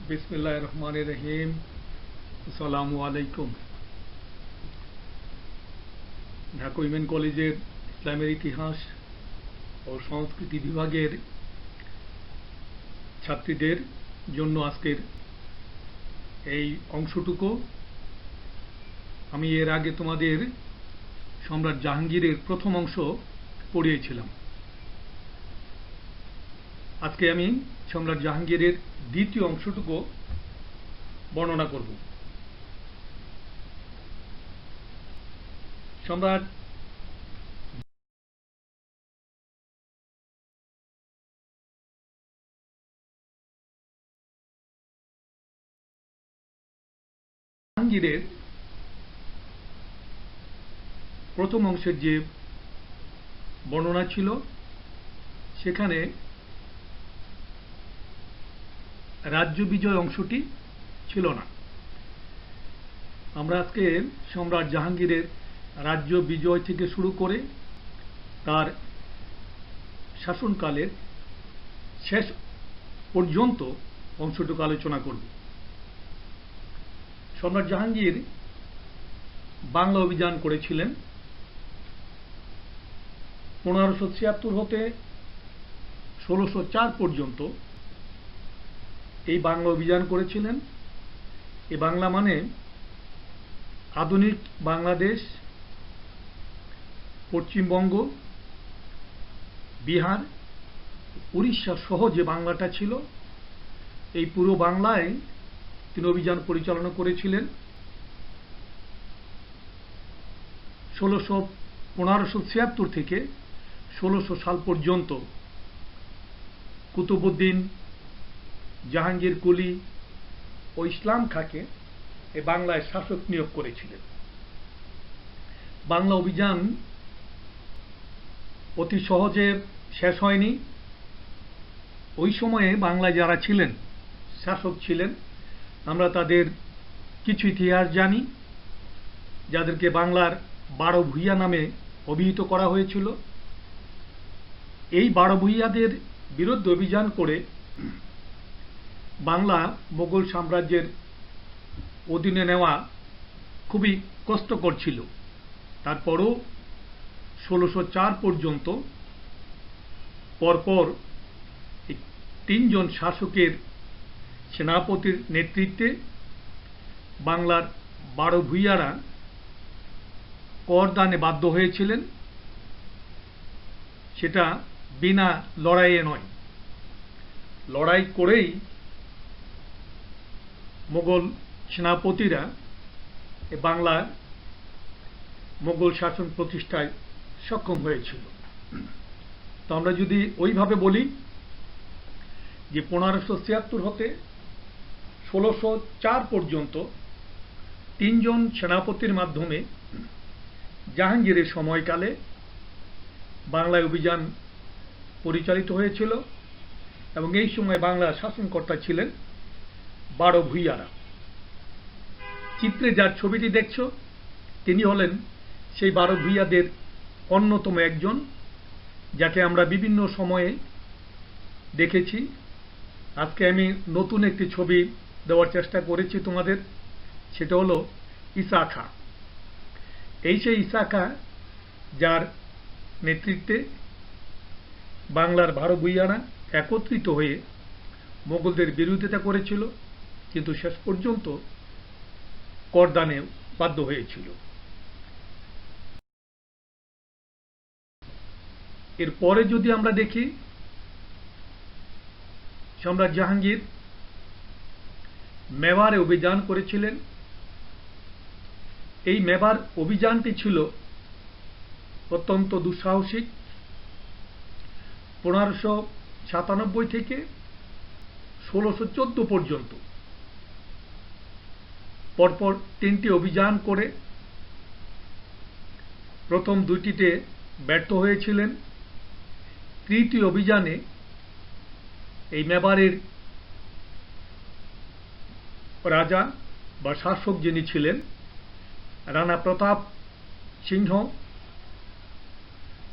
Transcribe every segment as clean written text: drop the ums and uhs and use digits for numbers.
बिस्मिल्लाहिर रहमानिर रहीम। আসসালামু আলাইকুম। ঢাকা উইমেন কলেজের ইসলামের ইতিহাস ও সংস্কৃতি বিভাগের ছাত্রীদের জন্য আজকের এই অংশটুকু। আমি এর আগে তোমাদের সম্রাট জাহাঙ্গীরের প্রথম অংশ পড়িয়েছিলাম। আজকে আমি সম্রাট জাহাঙ্গীরের দ্বিতীয় অংশটুকু বর্ণনা করব। সম্রাট জাহাঙ্গীরের প্রথম অংশের যে বর্ণনা ছিল সেখানে রাজ্য বিজয় অংশটি ছিল না। আমরা আজকে সম্রাট জাহাঙ্গীরের রাজ্য বিজয় থেকে শুরু করে তার শাসনকালের শেষ পর্যন্ত অংশটুকু আলোচনা করব। সম্রাট জাহাঙ্গীর বাংলা অভিযান করেছিলেন 1576 হতে 1604 পর্যন্ত এই বাংলা অভিযান করেছিলেন। এই বাংলা মানে আধুনিক বাংলাদেশ, পশ্চিমবঙ্গ, বিহার, উড়িষ্যা সহ যে বাংলাটা ছিল এই পুরো বাংলায় তিনি অভিযান পরিচালনা করেছিলেন। 1576 থেকে 1600 সাল পর্যন্ত কুতুবউদ্দিন, জাহাঙ্গীর কুলি ও ইসলাম খাঁকে এই বাংলায় শাসক নিয়োগ করেছিলেন। বাংলা অভিযান অতি সহজে শেষ হয়নি। ওই সময়ে বাংলায় যারা ছিলেন, শাসক ছিলেন, আমরা তাদের কিছু ইতিহাস জানি, যাদেরকে বাংলার 12 ভূঁইয়া নামে অভিহিত করা হয়েছিল। এই 12 ভূঁইয়াদের বিরুদ্ধে অভিযান করে বাংলা মোগল সাম্রাজ্যের অধীনে নেওয়া খুবই কষ্টকর ছিল। তারপরও 1604 পর্যন্ত পরপর 3 জন শাসকের সেনাপতির নেতৃত্বে বাংলার 12 ভূঁইয়ারা করদানে বাধ্য হয়েছিলেন। সেটা বিনা লড়াইয়ে নয়, লড়াই করেই মোগল সেনাপতিরা বাংলার মোগল শাসন প্রতিষ্ঠায় সক্ষম হয়েছিল। তো আমরা যদি ওইভাবে বলি যে 1576 হতে 1604 পর্যন্ত 3 জন সেনাপতির মাধ্যমে জাহাঙ্গীরের সময়কালে বাংলায় অভিযান পরিচালিত হয়েছিল এবং এই সময় বাংলার শাসনকর্তা ছিলেন 12 ভূঁইয়ারা। চিত্রে যার ছবিটি দেখছো তিনি হলেন সেই 12 ভূঁইয়াদের অন্যতম একজন, যাকে আমরা বিভিন্ন সময়ে দেখেছি। আজকে আমি নতুন একটি ছবি দেওয়ার চেষ্টা করেছি তোমাদের, সেটা হলো ঈসা খাঁ। এই সেই ঈসা খাঁ যার নেতৃত্বে বাংলার 12 ভূঁইয়ারা একত্রিত হয়ে মোগলদের বিরোধিতা করেছিল, কিন্তু শেষ পর্যন্ত করদানে বাধ্য হয়েছিল। এরপরে যদি আমরা দেখি, সম্রাট জাহাঙ্গীর মেবারে অভিযান করেছিলেন। এই মেবার অভিযানটি ছিল অত্যন্ত দুঃসাহসিক। 1597 থেকে 1614 পর্যন্ত পরপর 3টি অভিযান করে প্রথম 2টিতে ব্যর্থ হয়েছিলেন। তৃতীয় অভিযানে এই মেবারের রাজা বা শাসক যিনি ছিলেন রানা প্রতাপ সিংহ,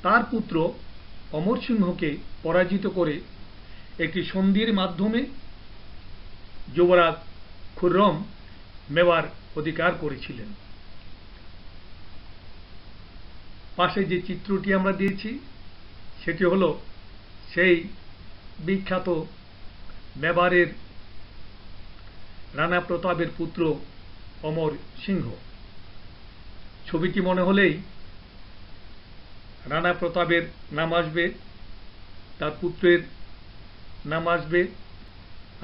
তার পুত্র অমর সিংহকে পরাজিত করে একটি সন্ধির মাধ্যমে যুবরাজ খুররম মেওয়ার অধিকার করেছিলেন। পাশে যে চিত্রটি আমরা দিয়েছি সেটি হল সেই বিখ্যাত মেবারের রানা প্রতাপের পুত্র অমর সিংহ। ছবিটি মনে হলেই রানা প্রতাপের নাম আসবে, তার পুত্রের নাম আসবে,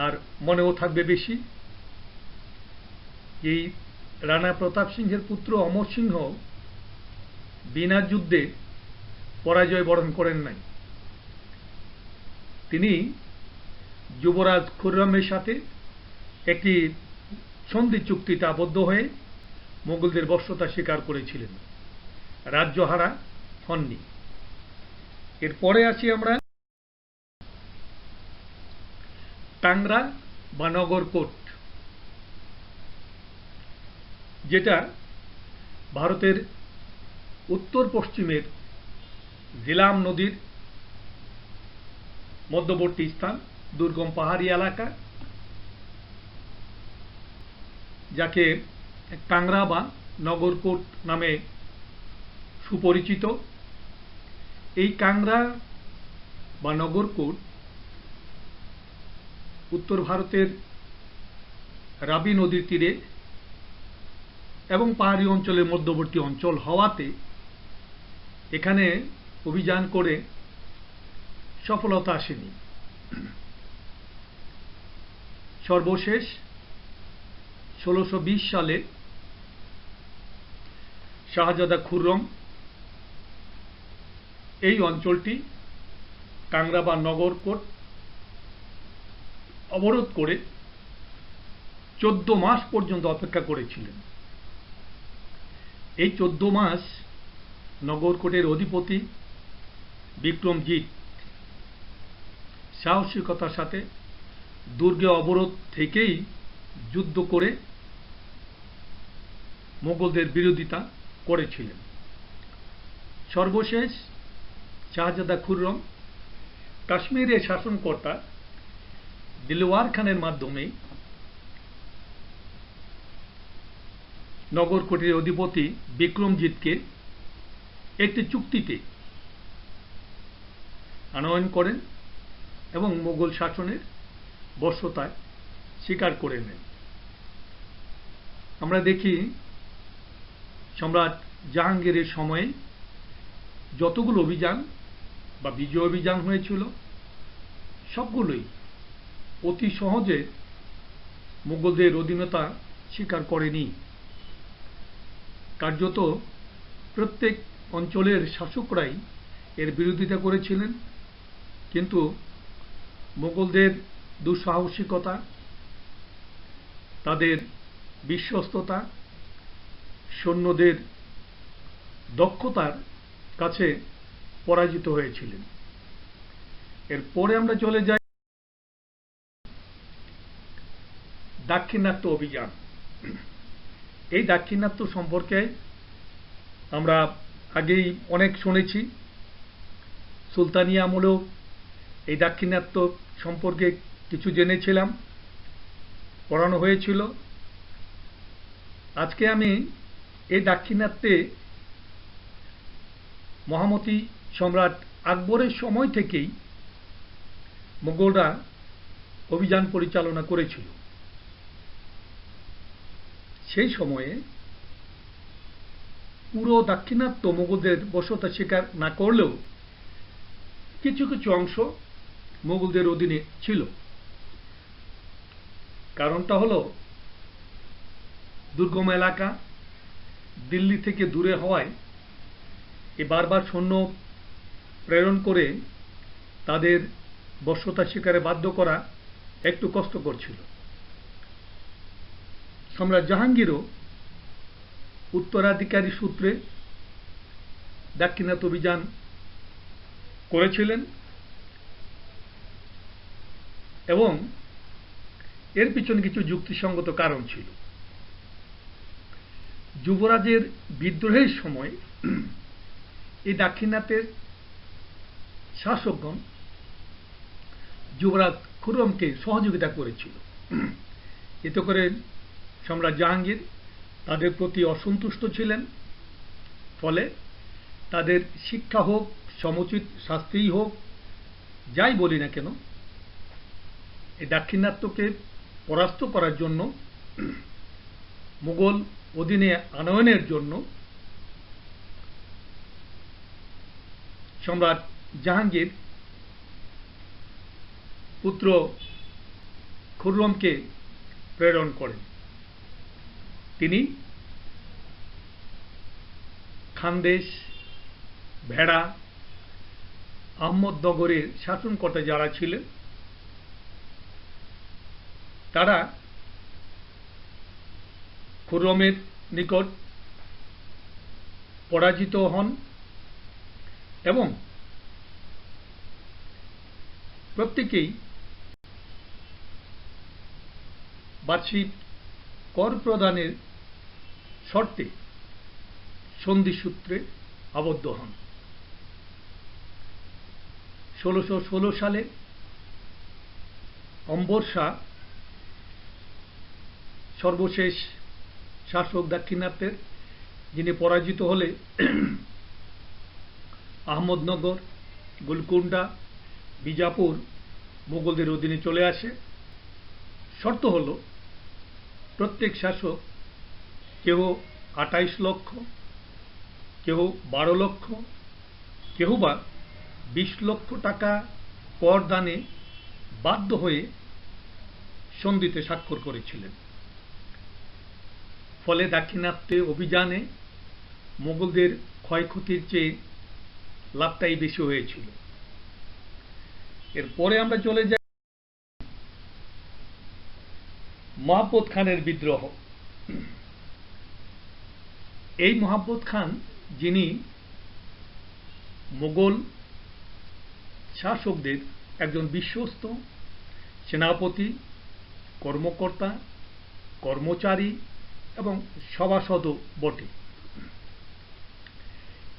আর মনেও থাকবে বেশি। এই রানা প্রতাপ সিংহের পুত্র অমর সিংহ বিনা যুদ্ধে পরাজয় বরণ করেন নাই। তিনি যুবরাজ খুররমের সাথে একটি সন্ধি চুক্তিতে আবদ্ধ হয়ে মোগলদের বশ্যতা স্বীকার করেছিলেন, রাজ্যহারা হননি। এরপরে আসি আমরা টাংরা বা নগরকোট, যেটা ভারতের উত্তর পশ্চিমের ঝিলাম নদীর মধ্যবর্তী স্থান, দুর্গম পাহাড়ি এলাকা, যাকে টাংরা বা নগরকোট নামে সুপরিচিত। এই কাংরা বা নগরকোট উত্তর ভারতের রাবি নদীর তীরে এবং পাহাড়ি অঞ্চলের মধ্যবর্তী অঞ্চল হওয়াতে এখানে অভিযান করে সফলতা আসেনি। সর্বশেষ 1620 সালে শাহজাদা খুররম এই অঞ্চলটি কাংরা বা নগরকোট অবরোধ করে 14 মাস পর্যন্ত অপেক্ষা করেছিলেন। এই 14 মাস নগরকোটের অধিপতি বিক্রমজিৎ সাহসিকতার সাথে দুর্গে অবরোধ থেকেই যুদ্ধ করে মোগলদের বিরোধিতা করেছিলেন। সর্বশেষ শাহজাদা খুররম কাশ্মীরের শাসনকর্তা দিলওয়ার খানের মাধ্যমে নগরকোটের অধিপতি বিক্রমজিৎকে একটি চুক্তিতে আনয়ন করেন এবং মোগল শাসনের বশ্যতায় স্বীকার করে নেন। আমরা দেখি সম্রাট জাহাঙ্গীরের সময়ে যতগুলো অভিযান বা বিজয় অভিযান হয়েছিল সবগুলোই অতি সহজে মুঘলদের অধীনতা স্বীকার করেনি। কার্যত প্রত্যেক অঞ্চলের শাসকরাই এর বিরোধিতা করেছিলেন, কিন্তু মুঘলদের দুঃসাহসিকতা, তাদের বিশ্বস্ততা, সৈন্যদের দক্ষতার কাছে পরাজিত হয়েছিলেন। এরপরে আমরা চলে যাই দাক্ষিণাত্য অভিযান। এই দাক্ষিণাত্য সম্পর্কে আমরা আগেই অনেক শুনেছি। সুলতানি আমলেও এই দাক্ষিণাত্য সম্পর্কে কিছু জেনেছিলাম, পড়ানো হয়েছিল। আজকে আমি এই দাক্ষিণাত্যে মহামতি সম্রাট আকবরের সময় থেকেই মুঘলরা অভিযান পরিচালনা করেছিল। সেই সময়ে পুরো দাক্ষিণাত্য মুঘলদের বশ্যতা স্বীকার না করলেও কিছু কিছু অংশ মুঘলদের অধীনে ছিল। কারণটা হল দুর্গম এলাকা, দিল্লি থেকে দূরে হওয়ায় বারবার সৈন্য প্রেরণ করে তাদের বশ্যতা স্বীকারে বাধ্য করা একটু কষ্টকর ছিল। সম্রাট জাহাঙ্গীরও উত্তরাধিকারী সূত্রে দাক্ষিণাত্য অভিযান করেছিলেন এবং এর পিছনে কিছু যুক্তিসঙ্গত কারণ ছিল। যুবরাজের বিদ্রোহের সময় এই দাক্ষিণাত্যের শাসকগণ যুবরাজ খুররমকে সহযোগিতা করেছিল। এতে করে সম্রাট জাহাঙ্গীর তাদের প্রতি অসন্তুষ্ট ছিলেন। ফলে তাদের শিক্ষা হোক, সমুচিত শাস্তিই হোক, যাই বলি না কেন, এই দাক্ষিণাত্যকে পরাস্ত করার জন্য, মুঘল অধীনে আনয়নের জন্য সম্রাট জাহাঙ্গীর পুত্র খুররমকে প্রেরণ করেন। তিনি খানদেশ, ভেড়া, আহমদনগরের শাসনকর্তা যারা ছিলেন তারা খুররমের নিকট পরাজিত হন এবং প্রত্যেকেই বার্ষিক কর প্রদানের শর্তে সন্ধিসূত্রে আবদ্ধ হন। 1616 সালে অম্বর শাহ সর্বশেষ শাসক দাক্ষিণাত্যের, যিনি পরাজিত হলে আহমদনগর, গোলকুন্ডা, বিজাপুর মুঘলদের অধীনে চলে আসে। শর্ত হল প্রত্যেক শাসক কেউ 28 লক্ষ, কেউ 12 লক্ষ, কেউ বা 20 লক্ষ টাকা কর দানে বাধ্য হয়ে সন্ধিতে স্বাক্ষর করেছিলেন। ফলে দাক্ষিণাত্যে অভিযানে মুঘলদের ক্ষয়ক্ষতির চেয়ে লাভটাই বেশি হয়েছিল। এরপরে আমরা চলে যাই মহাব্বত খানের বিদ্রোহ। এই মহাব্বত খান, যিনি মুঘল শাসকদের একজন বিশ্বস্ত সেনাপতি, কর্মকর্তা, কর্মচারী এবং সভাসদও বটে।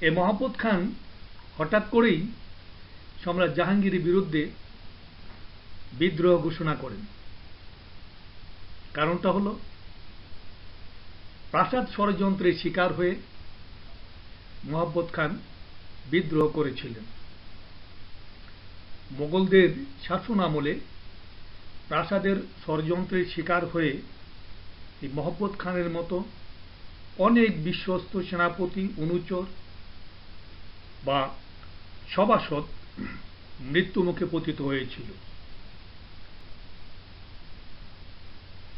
এই মহাব্বত খান হঠাৎ করেই সম্রাট জাহাঙ্গীরের বিরুদ্ধে বিদ্রোহ ঘোষণা করেন। কারণটা হল প্রাসাদ ষড়যন্ত্রের শিকার হয়ে মহাব্বত খান বিদ্রোহ করেছিলেন। মুঘলদের শাসন আমলে প্রাসাদের ষড়যন্ত্রের শিকার হয়ে এই মহাব্বত খানের মতো অনেক বিশ্বস্ত সেনাপতি, অনুচর বা সভাসদ মৃত্যুমুখে পতিত হয়েছিল।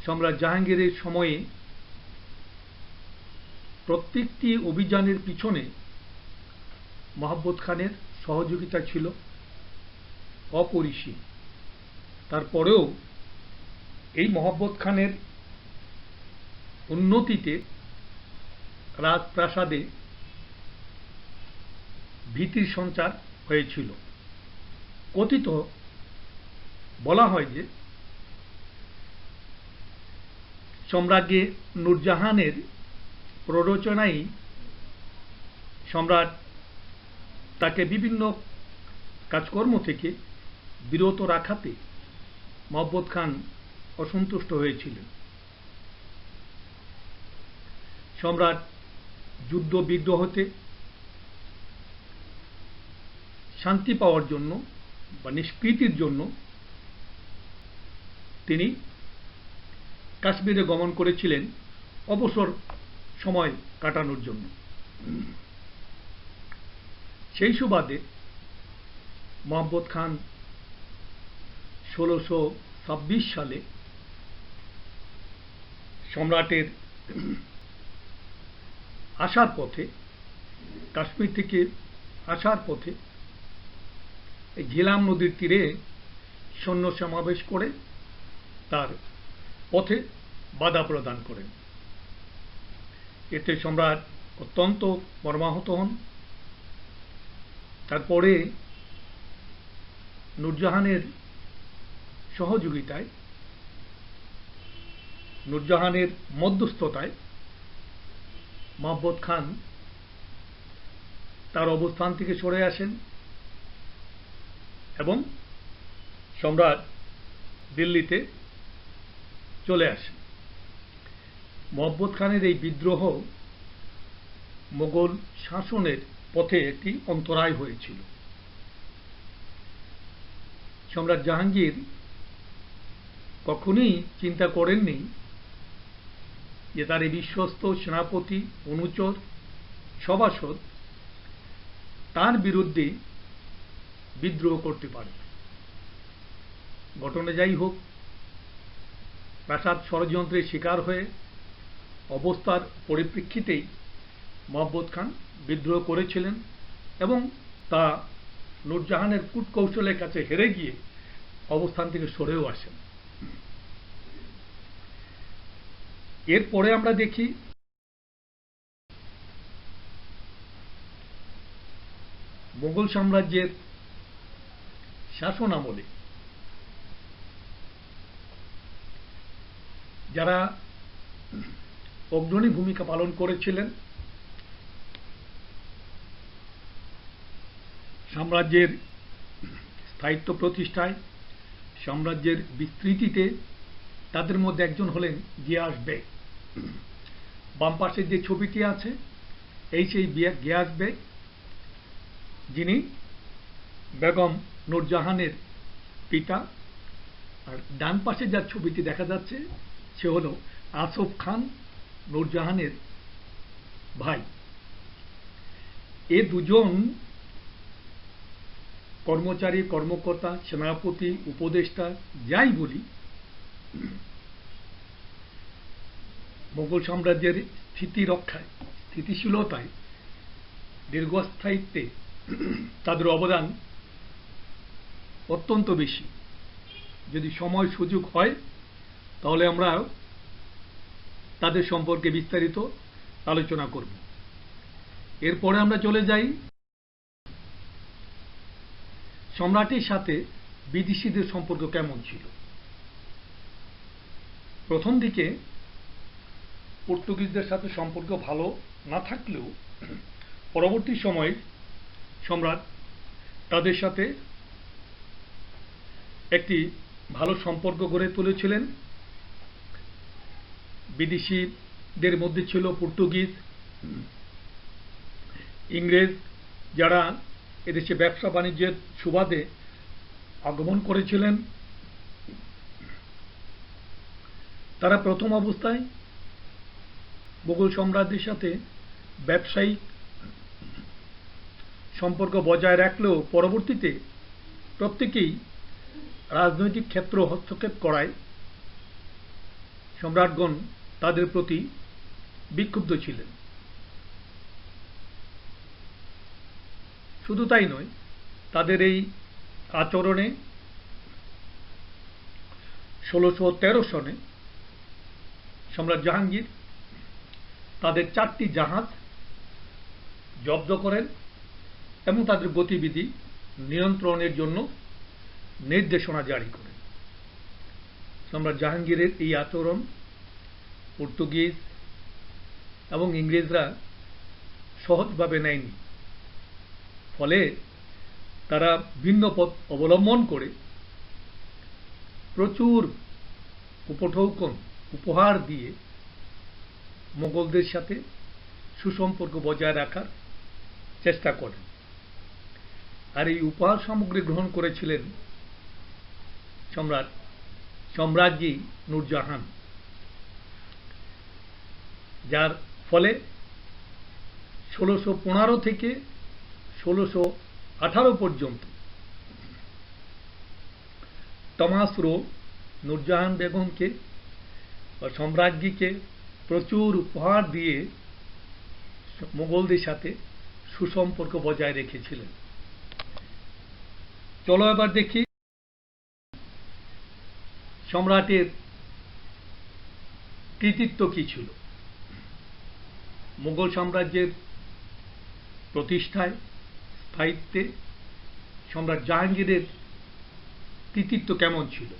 সম্রাট জাহাঙ্গীরের সময়ে প্রত্যেকটি অভিযানের পিছনে মহাব্বত খানের সহযোগিতা ছিল অপরিসীম। তারপরেও এই মহাব্বত খানের উন্নতিতে রাজপ্রাসাদে ভীতির সঞ্চার হয়েছিল। কথিত বলা হয় যে সম্রাজ্ঞী নূরজাহানের প্ররোচনায় সম্রাট তাকে বিভিন্ন কাজকর্ম থেকে বিরত রাখাতে মহাব্বত খান অসন্তুষ্ট হয়েছিলেন। সম্রাট যুদ্ধ বিগ্রহতে শান্তি পাওয়ার জন্য বা নিষ্কৃতির জন্য তিনি কাশ্মীরে গমন করেছিলেন অবসর সময় কাটানোর জন্য। সেই সুবাদে মহাব্বত খান 1626 সালে সম্রাটের আসার পথে, কাশ্মীর থেকে আসার পথে ঝিলাম নদীর তীরে সৈন্য সমাবেশ করে তার পথে বাধা প্রদান করেন। এতে সম্রাট অত্যন্ত মর্মাহত হন। তারপরে নূরজাহানের সহযোগিতায়, নূরজাহানের মধ্যস্থতায় মহাব্বত খান তার অবস্থান থেকে সরে আসেন এবং সম্রাট দিল্লিতে চলে আসে। মহব্বত খানের এই বিদ্রোহ মোগল শাসনের পথে একটি অন্তরায় হয়েছিল। সম্রাট জাহাঙ্গীর কখনোই চিন্তা করেননি যে তার এই বিশ্বস্ত সেনাপতি, অনুচর, সভাসদ তার বিরুদ্ধে বিদ্রোহ করতে পারে। ঘটনা যাই হোক, প্রাসাদ ষড়যন্ত্রের শিকার হয়ে অবস্থার পরিপ্রেক্ষিতেই মহব্বত খান বিদ্রোহ করেছিলেন এবং তা নূরজাহানের কূটকৌশলের কাছে হেরে গিয়ে অবস্থান থেকে সরেও আসেন। এরপরে আমরা দেখি মোগল সাম্রাজ্যের শাসন আমলে যারা অগ্রণী ভূমিকা পালন করেছিলেন সাম্রাজ্যের স্থায়িত্ব প্রতিষ্ঠায়, সাম্রাজ্যের বিস্তৃতিতে, তাদের মধ্যে একজন হলেন গিয়াস বেগ। বাম পাশের যে ছবিটি আছে এই সেই গিয়াস বেগ, যিনি বেগম নূরজাহানের পিতা। আর ডান পাশে যার ছবিটি দেখা যাচ্ছে সে হল আসফ খান, নূরজাহানের ভাই। এ দুজন কর্মচারী, কর্মকর্তা, সেনাপতি, উপদেষ্টা যাই বলি, মোগল সাম্রাজ্যের স্থিতি রক্ষায়, স্থিতিশীলতায়, দীর্ঘস্থায়িত্বে তাদের অবদান অত্যন্ত বেশি। যদি সময় সুযোগ হয় তাহলে আমরা তাদের সম্পর্কে বিস্তারিত আলোচনা করব। এরপরে আমরা চলে যাই সম্রাটের সাথে বিদেশিদের সম্পর্ক কেমন ছিল। প্রথম দিকে পর্তুগিজদের সাথে সম্পর্ক ভালো না থাকলেও পরবর্তী সময়ে সম্রাট তাদের সাথে একটি ভালো সম্পর্ক গড়ে তুলেছিলেন। বিদেশিদের মধ্যে ছিল পর্তুগিজ, ইংরেজ, যারা এদেশে ব্যবসা বাণিজ্যের সুবাদে আগমন করেছিলেন। তারা প্রথম অবস্থায় মোগল সম্রাটদের সাথে ব্যবসায়িক সম্পর্ক বজায় রাখলেও পরবর্তীতে প্রত্যেকেই রাজনৈতিক ক্ষেত্র হস্তক্ষেপ করায় সম্রাটগণ তাদের প্রতি বিক্ষুব্ধ ছিলেন। শুধু তাই নয়, তাদের এই আচরণে 1613 সনে সম্রাট জাহাঙ্গীর তাদের 4টি জাহাজ জব্দ করেন এবং তাদের গতিবিধি নিয়ন্ত্রণের জন্য নির্দেশনা জারি করেন। সম্রাট জাহাঙ্গীরের এই আচরণ পর্তুগিজ এবং ইংরেজরা সহজভাবে নেয়নি। ফলে তারা ভিন্ন পথ অবলম্বন করে প্রচুর উপঢৌকন, উপহার দিয়ে মোগলদের সাথে সুসম্পর্ক বজায় রাখার চেষ্টা করেন। আর এই উপহার সামগ্রী গ্রহণ করেছিলেন সম্রাজ্ঞী নূরজাহান, যার ফলে 1615 থেকে 1618 পর্যন্ত টমাস রো নূরজাহান বেগমকে বা সম্রাজ্ঞীকে প্রচুর উপহার দিয়ে মোগলদের সাথে সুসম্পর্ক বজায় রেখেছিলেন। চলো এবার দেখি সম্রাটের কৃতিত্ব কি ছিল। মোগল সাম্রাজ্যের প্রতিষ্ঠায়, স্থায়িত্বে সম্রাট জাহাঙ্গীরের কৃতিত্ব কেমন ছিল।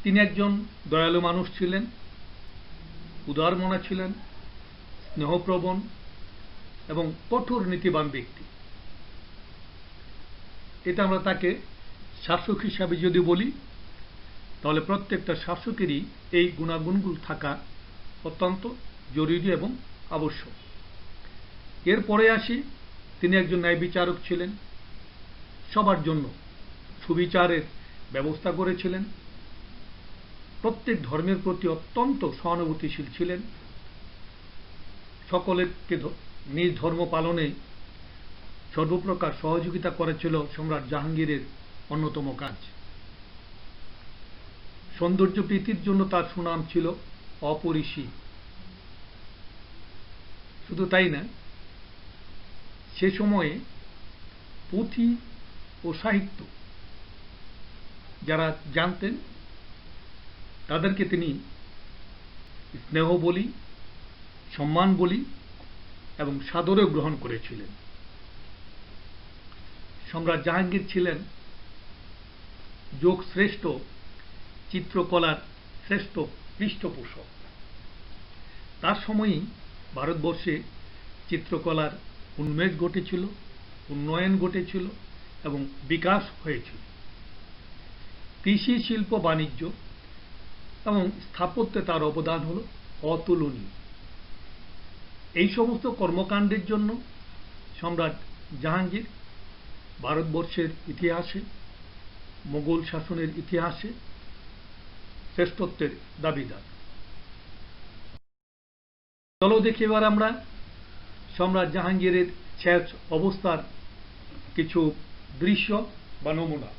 তিনি একজন দয়ালু মানুষ ছিলেন, উদারমনা ছিলেন, স্নেহপ্রবণ এবং কঠোর নীতিবান ব্যক্তি। এটা আমরা তাকে শাসক হিসাবে যদি বলি তাহলে প্রত্যেকটা শাসকেরই এই গুণাগুণগুলো থাকা অত্যন্ত জরুরি এবং আবশ্যক। এরপরে আসি, তিনি একজন ন্যায় বিচারক ছিলেন, সবার জন্য সুবিচারের ব্যবস্থা করেছিলেন, প্রত্যেক ধর্মের প্রতি অত্যন্ত সহানুভূতিশীল ছিলেন, সকলকে নিজ ধর্ম পালনে সর্বপ্রকার সহযোগিতা করেছিল সম্রাট জাহাঙ্গীরের অন্যতম কাজ। সৌন্দর্য প্রীতির জন্য তার সুনাম ছিল অপরিসীম। শুধু তাই না, সে সময়ে পুঁথি ও সাহিত্য যারা জানতেন তাদেরকে তিনি স্নেহ বলি, সম্মান বলি এবং সাদরে গ্রহণ করেছিলেন। সম্রাট জাহাঙ্গীর ছিলেন যোগশ্রেষ্ঠ চিত্রকলার শ্রেষ্ঠ পৃষ্ঠপোষক। তার সময়ই ভারতবর্ষে চিত্রকলার উন্মেষ ঘটেছিল, উন্নয়ন ঘটেছিল এবং বিকাশ হয়েছিল। কৃষি, শিল্প, বাণিজ্য এবং স্থাপত্যে তার অবদান হল অতুলনীয়। এই সমস্ত কর্মকাণ্ডের জন্য সম্রাট জাহাঙ্গীর ভারতবর্ষের ইতিহাসে, মোগল শাসনের ইতিহাসে শ্রেষ্ঠত্বের দাবিদার। চলো দেখি এবার আমরা সম্রাট জাহাঙ্গীরের শেষ অবস্থার কিছু দৃশ্য বা নমুনা।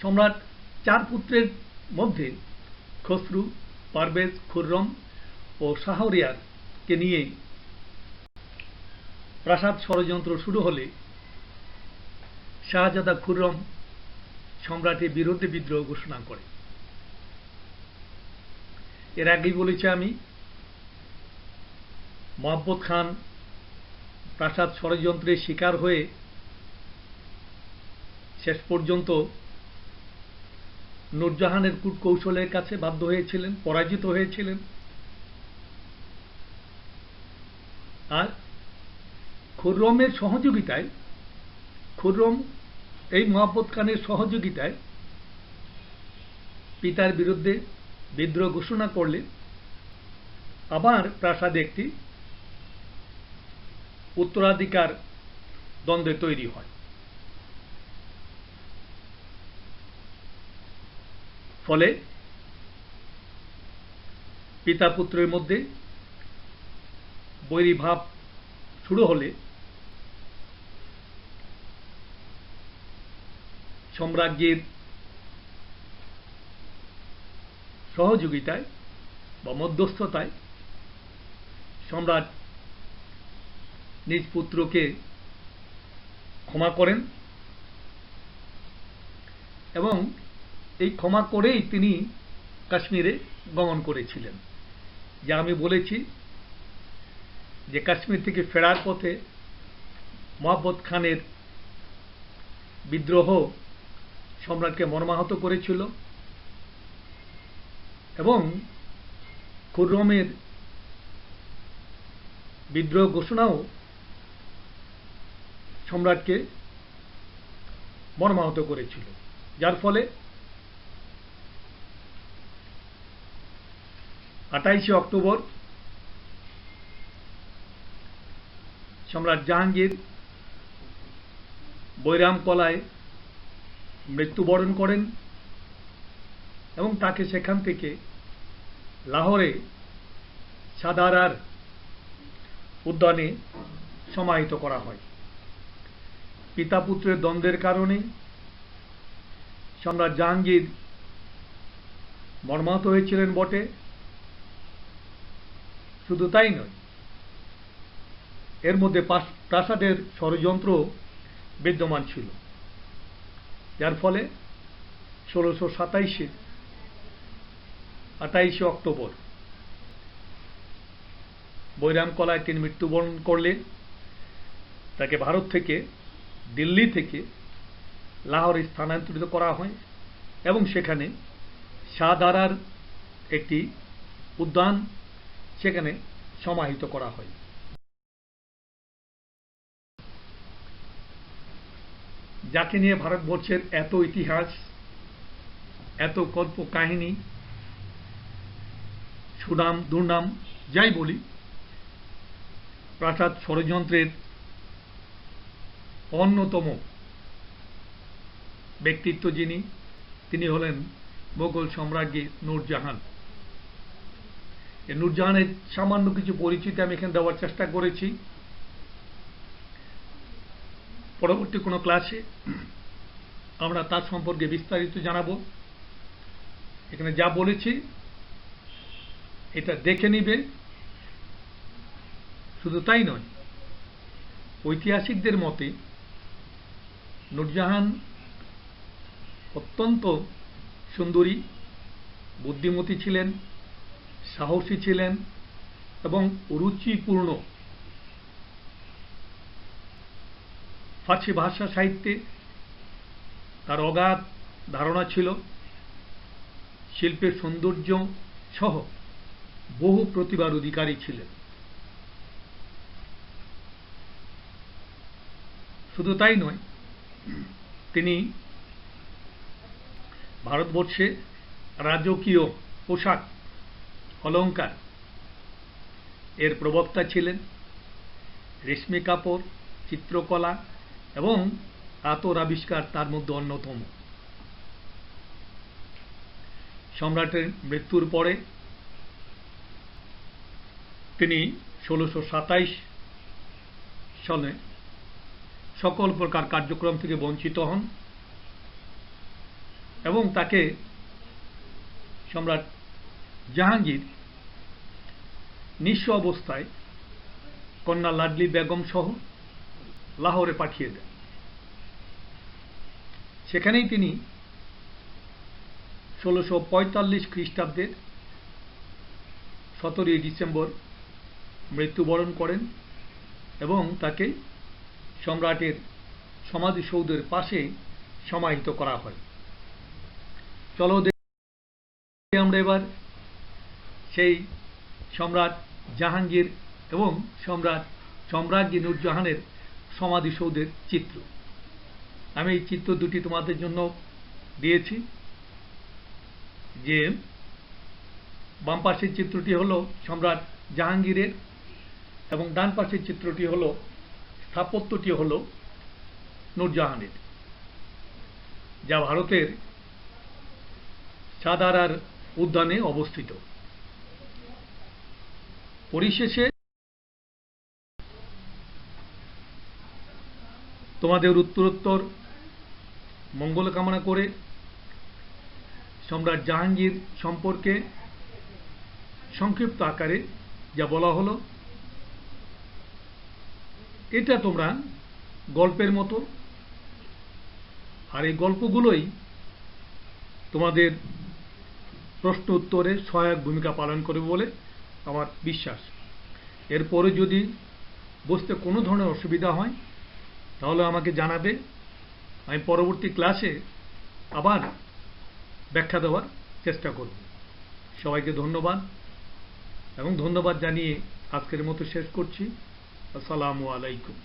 সম্রাট চার পুত্রের মধ্যে খসরু, পারভেজ, খুররম ও শাহরিয়ারকে নিয়ে প্রাসাদ ষড়যন্ত্র শুরু হলে শাহজাদা খুররম সম্রাটের বিরুদ্ধে বিদ্রোহ ঘোষণা করে। এর আগেই বলেছি আমি, মহাব্বত খান প্রাসাদ ষড়যন্ত্রের শিকার হয়ে শেষ পর্যন্ত নূরজাহানের কূটকৌশলের কাছে বাধ্য হয়েছিলেন, পরাজিত হয়েছিলেন। আর খুররমের সহযোগিতায়, খুররম এই মহাব্বত খানের সহযোগিতায় পিতার বিরুদ্ধে বিদ্রোহ ঘোষণা করলে আবার প্রাসাদে একটি উত্তরাধিকার দ্বন্দ্ব তৈরি হয়। ফলে পিতা পুত্রের মধ্যে বৈরীভাব শুরু হলে সম্রাজ্ঞীর সহযোগিতায় বা মধ্যস্থতায় সম্রাট নিজ পুত্রকে ক্ষমা করেন এবং এই ক্ষমা করেই তিনি কাশ্মীরে গমন করেছিলেন। যা আমি বলেছি যে কাশ্মীর থেকে ফেরার পথে মহাব্বত খানের বিদ্রোহ সম্রাটকে মর্মাহত করেছিল এবং খুররমের বিদ্রোহ ঘোষণাও সম্রাটকে মর্মাহত করেছিল, যার ফলে 28 অক্টোবর সম্রাট জাহাঙ্গীর বৈরামকলায় মৃত্যুবরণ করেন এবং তাকে সেখান থেকে লাহোরে সাদারার উদ্যানে সমাহিত করা হয়। পিতা পুত্রের দ্বন্দ্বের কারণে সম্রাট জাহাঙ্গীর মর্মাহত হয়েছিলেন বটে, শুধু তাই নয়, এর মধ্যে প্রাসাদের ষড়যন্ত্র বিদ্যমান ছিল, যার ফলে 1627 28 অক্টোবর বৈরামকলায় তিনি মৃত্যুবরণ করলেন। তাকে ভারত থেকে, দিল্লি থেকে লাহোরে স্থানান্তরিত করা হয় এবং সেখানে শাহদারার একটি উদ্যান, সেখানে সমাহিত করা হয়। যাকে নিয়ে ভারতবর্ষের এত ইতিহাস, এত কল্প কাহিনী, সুনাম দুর্নাম যাই বলি, প্রাসাদ ষড়যন্ত্রের অন্যতম ব্যক্তিত্ব যিনি, তিনি হলেন মোগল সম্রাজ্ঞী নূরজাহান। নূরজাহানের সামান্য কিছু পরিচিতি আমি এখানে দেওয়ার চেষ্টা করেছি। পরবর্তী কোনো ক্লাসে আমরা তার সম্পর্কে বিস্তারিত জানাবো। এখানে যা বলেছি এটা দেখে নিবে। শুধু তাই নয়, ঐতিহাসিকদের মতে নূরজাহান অত্যন্ত সুন্দরী, বুদ্ধিমতী ছিলেন, সাহসী ছিলেন এবং রুচিপূর্ণ। ফার্সি ভাষা সাহিত্যে তার অগাধ ধারণা ছিল। শিল্পের সৌন্দর্য সহ বহু প্রতিভার অধিকারী ছিলেন। শুধু তাই নয়, তিনি ভারতবর্ষে রাজকীয় পোশাক অলঙ্কার এর প্রবক্তা ছিলেন। রেশমি কাপড়, চিত্রকলা এবং আতর আবিষ্কার তার মধ্যে অন্যতম। সম্রাটের মৃত্যুর পরে তিনি 1627 সালে সকল প্রকার কার্যক্রম থেকে বঞ্চিত হন এবং তাকে সম্রাট জাহাঙ্গীর নিঃস্ব অবস্থায় কন্যা লাডলি বেগম সহ লাহোরে পাঠিয়ে দেন। সেখানেই তিনি 1645 খ্রিস্টাব্দের 17 ডিসেম্বর মৃত্যুবরণ করেন এবং তাকে সম্রাটের সমাধিসৌধের পাশে সমাহিত করা হয়। চলো দেখি আমরা এবার সেই সম্রাট জাহাঙ্গীর এবং সম্রাজ্ঞী নূরজাহানের সমাধিসৌধের চিত্র। আমি এই চিত্র দুটি তোমাদের জন্য দিয়েছি। যে বাম পাশের চিত্রটি হলো সম্রাট জাহাঙ্গীরের এবং ডান পাশের চিত্রটি হলো, স্থাপত্যটি হলো নূরজাহানের, যা ভারতের সাদারার উদ্যানে অবস্থিত। পরিশেষে তোমাদের উত্তরোত্তর মঙ্গল কামনা করে সম্রাট জাহাঙ্গীর সম্পর্কে সংক্ষিপ্ত আকারে যা বলা হলো, এটা তোমরা গল্পের মতো, আর এই গল্পগুলোই তোমাদের প্রশ্ন উত্তরে সহায়ক ভূমিকা পালন করবে বলে আমার বিশ্বাস। এরপরে যদি বুঝতে কোনো ধরনের অসুবিধা হয় তাহলে আমাকে জানাবে। আমি পরবর্তী ক্লাসে আবার ব্যাখ্যা দেওয়ার চেষ্টা করব। সবাইকে ধন্যবাদ এবং ধন্যবাদ জানিয়ে আজকের মতো শেষ করছি। আসসালামু আলাইকুম।